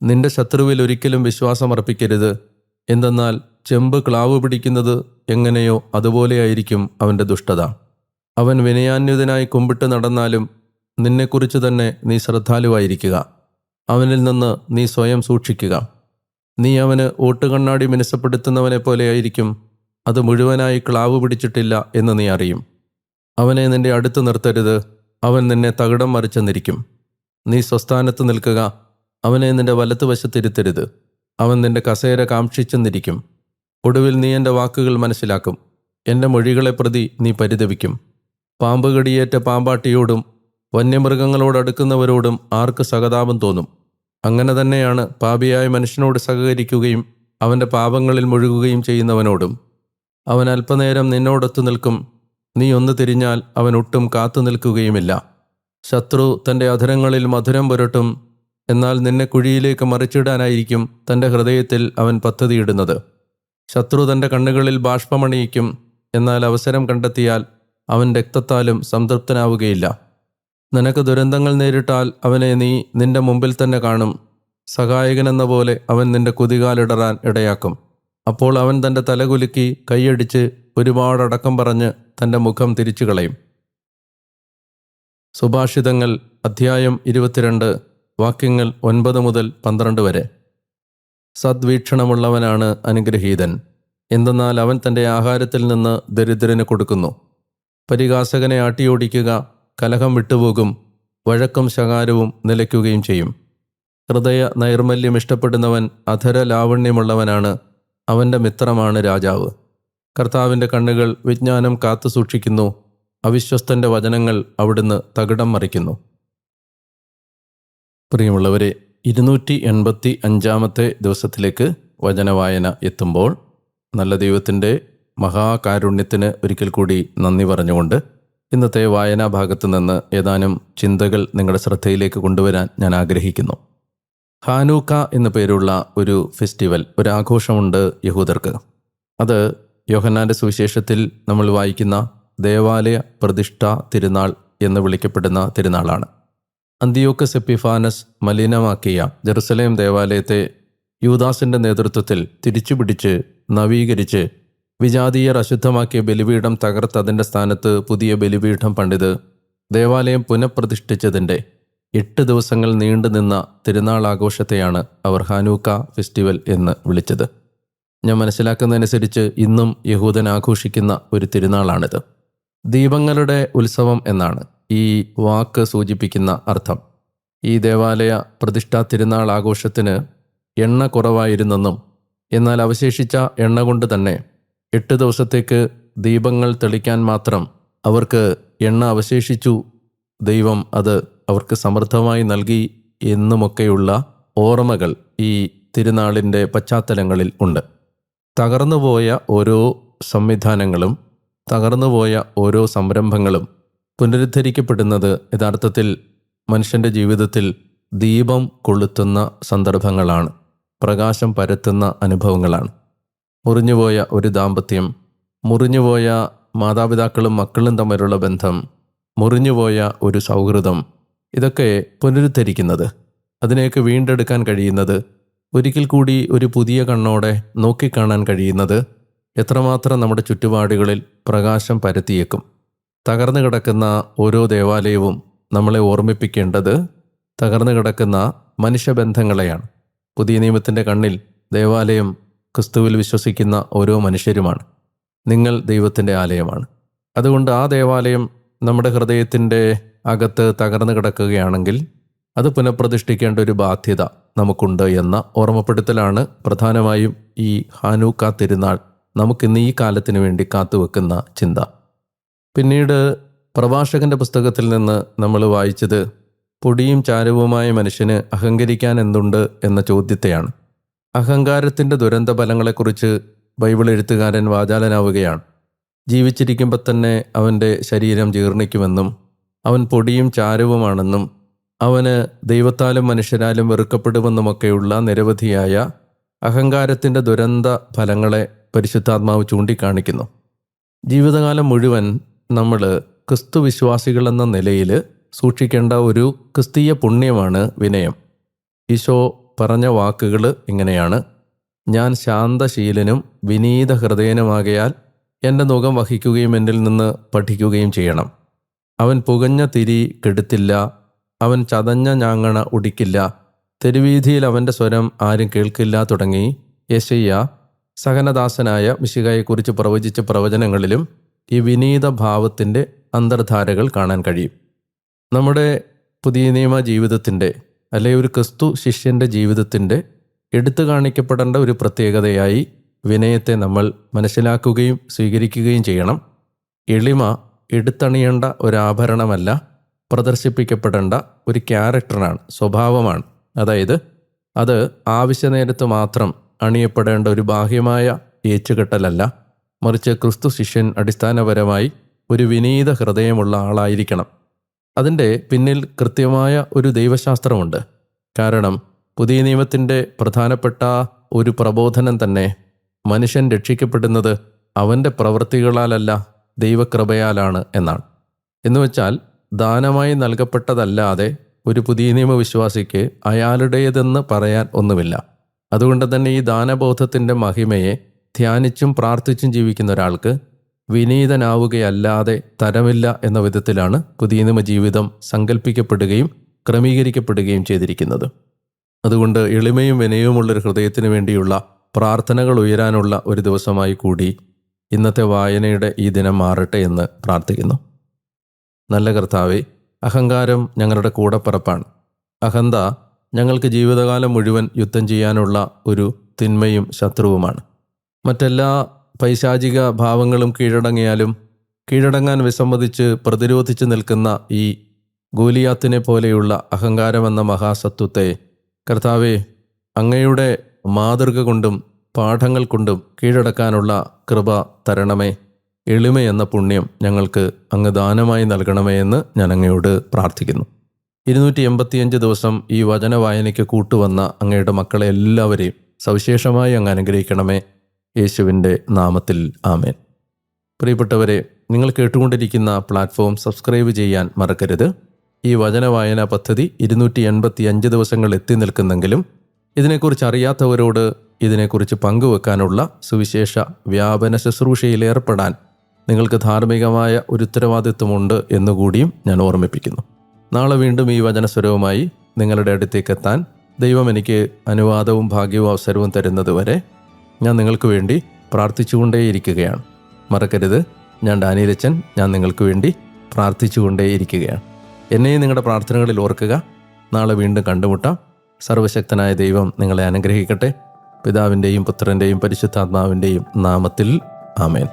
നിന്റെ ശത്രുവിൽ ഒരിക്കലും വിശ്വാസമർപ്പിക്കരുത്. എന്തെന്നാൽ ചെമ്പ് ക്ലാവ് പിടിക്കുന്നത് എങ്ങനെയോ അതുപോലെയായിരിക്കും അവൻ്റെ ദുഷ്ടത. അവൻ വിനയാന്വിതനായി കുമ്പിട്ട് നടന്നാലും നിന്നെക്കുറിച്ച് തന്നെ നീ ശ്രദ്ധാലുവായിരിക്കുക. അവനിൽ നിന്ന് നീ സ്വയം സൂക്ഷിക്കുക. നീ അവന് ഓട്ടുകണ്ണാടി മിനുസപ്പെടുത്തുന്നവനെ പോലെയായിരിക്കും. അത് മുഴുവനായി ക്ലാവ് പിടിച്ചിട്ടില്ല എന്ന് നീ അറിയും. അവനെ നിന്റെ അടുത്ത് നിർത്തരുത്, അവൻ നിന്നെ തകിടം മറിച്ചെന്നിരിക്കും. നീ സ്വസ്ഥാനത്ത് നിൽക്കുക, അവനെ നിന്റെ വലത്തുവശത്തിരുത്തരുത്. അവൻ നിന്റെ കസേര കാംക്ഷിച്ചെന്നിരിക്കും. ഒടുവിൽ നീ എൻ്റെ വാക്കുകൾ മനസ്സിലാക്കും. എൻ്റെ മൊഴികളെ പ്രതി നീ പരിതപിക്കും. പാമ്പ് കടിയേറ്റ പാമ്പാട്ടിയോടും വന്യമൃഗങ്ങളോടടുക്കുന്നവരോടും ആർക്ക് സഹതാപം തോന്നും? അങ്ങനെ തന്നെയാണ് പാപിയായ മനുഷ്യനോട് സഹകരിക്കുകയും അവൻ്റെ പാപങ്ങളിൽ മുഴുകുകയും ചെയ്യുന്നവനോടും. അവൻ അല്പനേരം നിന്നോടൊത്തു നിൽക്കും. നീ ഒന്ന് തിരിഞ്ഞാൽ അവൻ ഒട്ടും കാത്തു നിൽക്കുകയുമില്ല. ശത്രു തൻ്റെ അധരങ്ങളിൽ മധുരം പുരട്ടും, എന്നാൽ നിന്നെ കുഴിയിലേക്ക് മറിച്ചിടാനായിരിക്കും തൻ്റെ ഹൃദയത്തിൽ അവൻ പദ്ധതിയിടുന്നത്. ശത്രു തൻ്റെ കണ്ണുകളിൽ ബാഷ്പമണിയിക്കും, എന്നാൽ അവസരം കണ്ടെത്തിയാൽ അവൻ രക്തത്താലും സംതൃപ്തനാവുകയില്ല. നിനക്ക് ദുരന്തങ്ങൾ നേരിട്ടാൽ അവനെ നീ നിന്റെ മുമ്പിൽ തന്നെ കാണും. സഹായകനെന്ന പോലെ അവൻ നിന്റെ കുതികാലിടറാൻ ഇടയാക്കും. അപ്പോൾ അവൻ തൻ്റെ തലകുലുക്കി കൈയടിച്ച് ഒരുപാടടക്കം പറഞ്ഞ് തൻ്റെ മുഖം തിരിച്ചു കളയും. സുഭാഷിതങ്ങൾ അധ്യായം 22 വാക്യങ്ങൾ 9 മുതൽ 12 വരെ. സദ്വീക്ഷണമുള്ളവനാണ് അനുഗ്രഹീതൻ, എന്തെന്നാൽ അവൻ തൻ്റെ ആഹാരത്തിൽ നിന്ന് ദരിദ്രന് കൊടുക്കുന്നു. പരിഹാസകനെ ആട്ടിയോടിക്കുക കലഹം വിട്ടുപോകും, വഴക്കും ശകാരവും നിലയ്ക്കുകയും ചെയ്യും. ഹൃദയ നൈർമല്യം ഇഷ്ടപ്പെടുന്നവൻ അധര ലാവണ്യമുള്ളവനാണ്, അവൻ്റെ മിത്രമാണ് രാജാവ്. കർത്താവിൻ്റെ കണ്ണുകൾ വിജ്ഞാനം കാത്തു സൂക്ഷിക്കുന്നു, അവിശ്വസ്തൻ്റെ വചനങ്ങൾ അവിടുന്ന് തകിടം മറിക്കുന്നു. പ്രിയമുള്ളവരെ, 285 ദിവസത്തിലേക്ക് വചനവായന എത്തുമ്പോൾ നല്ല ദൈവത്തിൻ്റെ മഹാകാരുണ്യത്തിന് ഒരിക്കൽ കൂടി നന്ദി പറഞ്ഞുകൊണ്ട് ഇന്നത്തെ വായനാ ഭാഗത്തു നിന്ന് ഏതാനും ചിന്തകൾ നിങ്ങളുടെ ശ്രദ്ധയിലേക്ക് കൊണ്ടുവരാൻ ഞാൻ ആഗ്രഹിക്കുന്നു. ഹാനൂക്ക എന്നു പേരുള്ള ഒരു ഫെസ്റ്റിവൽ, ഒരു ആഘോഷമുണ്ട് യഹൂദർക്ക്. അത് യോഹന്നാൻ്റെ സുവിശേഷത്തിൽ നമ്മൾ വായിക്കുന്ന ദേവാലയ പ്രതിഷ്ഠ തിരുനാൾ എന്ന് വിളിക്കപ്പെടുന്ന തിരുനാളാണ്. അന്തിയോക്കസ് എപ്പിഫാനസ് മലിനമാക്കിയ ജെറുസലേം ദേവാലയത്തെ യൂദാസിൻ്റെ നേതൃത്വത്തിൽ തിരിച്ചുപിടിച്ച് നവീകരിച്ച് വിജാതീയർ അശുദ്ധമാക്കിയ ബലിപീഠം തകർത്ത് അതിൻ്റെ സ്ഥാനത്ത് പുതിയ ബലിപീഠം പണിത് ദേവാലയം പുനഃപ്രതിഷ്ഠിച്ചതിൻ്റെ 8 ദിവസങ്ങൾ നീണ്ടുനിന്ന തിരുനാൾ ആഘോഷത്തെയാണ് അവർ ഹാനൂക്ക ഫെസ്റ്റിവൽ എന്ന് വിളിച്ചത്. ഞാൻ മനസ്സിലാക്കുന്നതനുസരിച്ച് ഇന്നും യഹൂദൻ ആഘോഷിക്കുന്ന ഒരു തിരുനാളാണിത്. ദീപങ്ങളുടെ ഉത്സവം എന്നാണ് ഈ വാക്ക് സൂചിപ്പിക്കുന്ന അർത്ഥം. ഈ ദേവാലയ പ്രതിഷ്ഠാ തിരുനാൾ ആഘോഷത്തിന് എണ്ണ കുറവായിരുന്നെന്നും, എന്നാൽ അവശേഷിച്ച എണ്ണ കൊണ്ട് തന്നെ 8 ദിവസത്തേക്ക് ദീപങ്ങൾ തെളിക്കാൻ മാത്രം അവർക്ക് എണ്ണ അവശേഷിച്ചു, ദൈവം അത് അവർക്ക് സമൃദ്ധമായി നൽകി എന്നുമൊക്കെയുള്ള ഓർമ്മകൾ ഈ തിരുനാളിൻ്റെ പശ്ചാത്തലങ്ങളിൽ ഉണ്ട്. തകർന്നുപോയ ഓരോ സംവിധാനങ്ങളും തകർന്നുപോയ ഓരോ സംരംഭങ്ങളും പുനരുദ്ധരിക്കപ്പെടുന്നത് യഥാർത്ഥത്തിൽ മനുഷ്യൻ്റെ ജീവിതത്തിൽ ദീപം കൊളുത്തുന്ന സന്ദർഭങ്ങളാണ്, പ്രകാശം പരത്തുന്ന അനുഭവങ്ങളാണ്. മുറിഞ്ഞുപോയ ഒരു ദാമ്പത്യം, മുറിഞ്ഞുപോയ മാതാപിതാക്കളും മക്കളും തമ്മിലുള്ള ബന്ധം, മുറിഞ്ഞുപോയ ഒരു സൗഹൃദം, ഇതൊക്കെ പുനരുദ്ധരിക്കുന്നത്, അതിനെയൊക്കെ വീണ്ടെടുക്കാൻ കഴിയുന്നത്, ഒരിക്കൽ കൂടി ഒരു പുതിയ കണ്ണോടെ നോക്കിക്കാണാൻ കഴിയുന്നത് എത്രമാത്രം നമ്മുടെ ചുറ്റുപാടുകളിൽ പ്രകാശം പരത്തിയേക്കും. തകർന്നു കിടക്കുന്ന ഓരോ ദേവാലയവും നമ്മളെ ഓർമ്മിപ്പിക്കേണ്ടത് തകർന്നു കിടക്കുന്ന മനുഷ്യബന്ധങ്ങളെയാണ്. പുതിയ നിയമത്തിൻ്റെ കണ്ണിൽ ദേവാലയം ക്രിസ്തുവിൽ വിശ്വസിക്കുന്ന ഓരോ മനുഷ്യരുമാണ്. നിങ്ങൾ ദൈവത്തിൻ്റെ ആലയമാണ്. അതുകൊണ്ട് ആ ദേവാലയം നമ്മുടെ ഹൃദയത്തിൻ്റെ അകത്ത് തകർന്നു കിടക്കുകയാണെങ്കിൽ അത് പുനഃപ്രതിഷ്ഠിക്കേണ്ട ഒരു ബാധ്യത നമുക്കുണ്ട് എന്ന ഓർമ്മപ്പെടുത്തലാണ് പ്രധാനമായും ഈ ഹാനൂക്ക തിരുനാൾ നമുക്കിന്ന് ഈ കാലത്തിന് വേണ്ടി കാത്തുവെക്കുന്ന ചിന്ത. പിന്നീട് പ്രഭാഷകൻ്റെ പുസ്തകത്തിൽ നിന്ന് നമ്മൾ വായിച്ചത് പൊടിയും ചാരവുമായ മനുഷ്യന് അഹങ്കരിക്കാൻ എന്തുണ്ട് എന്ന ചോദ്യത്തെയാണ്. അഹങ്കാരത്തിൻ്റെ ദുരന്ത ഫലങ്ങളെക്കുറിച്ച് ബൈബിൾ എഴുത്തുകാരൻ വാചാലനാവുകയാണ്. ജീവിച്ചിരിക്കുമ്പോൾ തന്നെ അവൻ്റെ ശരീരം ജീർണിക്കുമെന്നും അവൻ പൊടിയും ചാരവുമാണെന്നും അവന് ദൈവത്താലും മനുഷ്യരാലും വെറുക്കപ്പെടുമെന്നുമൊക്കെയുള്ള നിരവധിയായ അഹങ്കാരത്തിൻ്റെ ദുരന്ത ഫലങ്ങളെ പരിശുദ്ധാത്മാവ് ചൂണ്ടിക്കാണിക്കുന്നു. ജീവിതകാലം മുഴുവൻ നമ്മൾ ക്രിസ്തു വിശ്വാസികളെന്ന നിലയിൽ സൂക്ഷിക്കേണ്ട ഒരു ക്രിസ്തീയ പുണ്യമാണ് വിനയം. ഈശോ പറഞ്ഞ വാക്കുകൾ ഇങ്ങനെയാണ്: ഞാൻ ശാന്തശീലനും വിനീത ഹൃദയനുമാകയാൽ എൻ്റെ നുകം വഹിക്കുകയും എന്നിൽ നിന്ന് പഠിക്കുകയും ചെയ്യണം. അവൻ പുകഞ്ഞ തിരി കെടുത്തില്ല, അവൻ ചതഞ്ഞ ഞാങ്ങണ ഒടിക്കില്ല, തെരുവീഥിയിൽ അവൻ്റെ സ്വരം ആരും കേൾക്കില്ല തുടങ്ങി യെശയ്യാ സഹനദാസനായ മിശിഹായെക്കുറിച്ച് പ്രവചിച്ച പ്രവചനങ്ങളിലും ഈ വിനീത ഭാവത്തിൻ്റെ അന്തർധാരകൾ കാണാൻ കഴിയും. നമ്മുടെ പുതിയ നിയമ ജീവിതത്തിൻ്റെ അല്ലെങ്കിൽ ഒരു ക്രിസ്തു ശിഷ്യൻ്റെ ജീവിതത്തിൻ്റെ എടുത്തു കാണിക്കപ്പെടേണ്ട ഒരു പ്രത്യേകതയായി വിനയത്തെ നമ്മൾ മനസ്സിലാക്കുകയും സ്വീകരിക്കുകയും ചെയ്യണം. എളിമ എടുത്തണിയേണ്ട ഒരാഭരണമല്ല, പ്രദർശിപ്പിക്കപ്പെടേണ്ട ഒരു ക്യാരക്ടറാണ്, സ്വഭാവമാണ്. അതായത് അത് ആവശ്യനേരത്ത് മാത്രം അണിയപ്പെടേണ്ട ഒരു ബാഹ്യമായ ഏച്ചുകെട്ടലല്ല, മറിച്ച് ക്രിസ്തു ശിഷ്യൻ അടിസ്ഥാനപരമായി ഒരു വിനീത ഹൃദയമുള്ള ആളായിരിക്കണം. അതിൻ്റെ പിന്നിൽ കൃത്യമായ ഒരു ദൈവശാസ്ത്രമുണ്ട്. കാരണം പുതിയ നിയമത്തിൻ്റെ പ്രധാനപ്പെട്ട ഒരു പ്രബോധനം തന്നെ മനുഷ്യൻ രക്ഷിക്കപ്പെടുന്നത് അവൻ്റെ പ്രവൃത്തികളാലല്ല ദൈവകൃപയാലാണ് എന്നാണ്. എന്നുവെച്ചാൽ ദാനമായി നൽകപ്പെട്ടതല്ലാതെ ഒരു പുതിയ നിയമവിശ്വാസിക്ക് അയാളുടേതെന്ന് പറയാൻ ഒന്നുമില്ല. അതുകൊണ്ട് തന്നെ ഈ ദാനബോധത്തിൻ്റെ മഹിമയെ ധ്യാനിച്ചും പ്രാർത്ഥിച്ചും ജീവിക്കുന്ന ഒരാൾക്ക് വിനീതനാവുകയല്ലാതെ തരമില്ല എന്ന വിധത്തിലാണ് പുതിയ നിയമ ജീവിതം സങ്കല്പിക്കപ്പെടുകയും ക്രമീകരിക്കപ്പെടുകയും ചെയ്തിരിക്കുന്നത്. അതുകൊണ്ട് എളിമയും വിനയവുമുള്ളൊരു ഹൃദയത്തിന് വേണ്ടിയുള്ള പ്രാർത്ഥനകൾ ഉയരാനുള്ള ഒരു ദിവസമായി കൂടി ഇന്നത്തെ വായനയുടെ ഈ ദിനം മാറട്ടെ എന്ന് പ്രാർത്ഥിക്കുന്നു. നല്ല കർത്താവേ, അഹങ്കാരം ഞങ്ങളുടെ കൂടപ്പിറപ്പാണ്. അഹന്ത ഞങ്ങൾക്ക് ജീവിതകാലം മുഴുവൻ യുദ്ധം ചെയ്യാനുള്ള ഒരു തിന്മയും ശത്രുവുമാണ്. മറ്റെല്ലാ പൈശാചിക ഭാവങ്ങളും കീഴടങ്ങിയാലും കീഴടങ്ങാൻ വിസമ്മതിച്ച് പ്രതിരോധിച്ച് നിൽക്കുന്ന ഈ ഗോലിയാത്തിനെ പോലെയുള്ള അഹങ്കാരമെന്ന മഹാസത്വത്തെ കർത്താവേ, അങ്ങയുടെ മാതൃക കൊണ്ടും പാഠങ്ങൾ കൊണ്ടും കീഴടക്കാനുള്ള കൃപ തരണമേ. എളിമയെന്ന പുണ്യം ഞങ്ങൾക്ക് അങ്ങ് ദാനമായി നൽകണമേ എന്ന് ഞാൻ അങ്ങയോട് പ്രാർത്ഥിക്കുന്നു. 285 ദിവസം ഈ വചന വായനയ്ക്ക് കൂട്ടുവന്ന അങ്ങയുടെ മക്കളെ എല്ലാവരെയും സവിശേഷമായി അങ്ങ് അനുഗ്രഹിക്കണമേ. യേശുവിൻ്റെ നാമത്തിൽ ആമേൻ. പ്രിയപ്പെട്ടവരെ, നിങ്ങൾ കേട്ടുകൊണ്ടിരിക്കുന്ന പ്ലാറ്റ്ഫോം സബ്സ്ക്രൈബ് ചെയ്യാൻ മറക്കരുത്. ഈ വചന വായനാ പദ്ധതി 285 ദിവസങ്ങൾ എത്തി നിൽക്കുന്നെങ്കിലും ഇതിനെക്കുറിച്ച് അറിയാത്തവരോട് ഇതിനെക്കുറിച്ച് പങ്കുവെക്കാനുള്ള സുവിശേഷ വ്യാപന ശുശ്രൂഷയിൽ ഏർപ്പെടാൻ നിങ്ങൾക്ക് ധാർമ്മികമായ ഒരു ഉത്തരവാദിത്വമുണ്ട് എന്നുകൂടിയും ഞാൻ ഓർമ്മിപ്പിക്കുന്നു. നാളെ വീണ്ടും ഈ വചനസ്വരവുമായി നിങ്ങളുടെ അടുത്തേക്ക് എത്താൻ ദൈവം എനിക്ക് അനുവാദവും ഭാഗ്യവും അവസരവും തരുന്നതുവരെ ഞാൻ നിങ്ങൾക്ക് വേണ്ടി പ്രാർത്ഥിച്ചുകൊണ്ടേയിരിക്കുകയാണ്. മറക്കരുത്, ഞാൻ ഡാനിയലച്ചൻ. ഞാൻ നിങ്ങൾക്ക് വേണ്ടി പ്രാർത്ഥിച്ചുകൊണ്ടേയിരിക്കുകയാണ്. എന്നെയും നിങ്ങളുടെ പ്രാർത്ഥനകളിൽ ഓർക്കുക. നാളെ വീണ്ടും കണ്ടുമുട്ടാം. സർവശക്തനായ ദൈവം നിങ്ങളെ അനുഗ്രഹിക്കട്ടെ. പിതാവിൻ്റെയും പുത്രൻ്റെയും പരിശുദ്ധാത്മാവിൻ്റെയും നാമത്തിൽ ആമേൻ.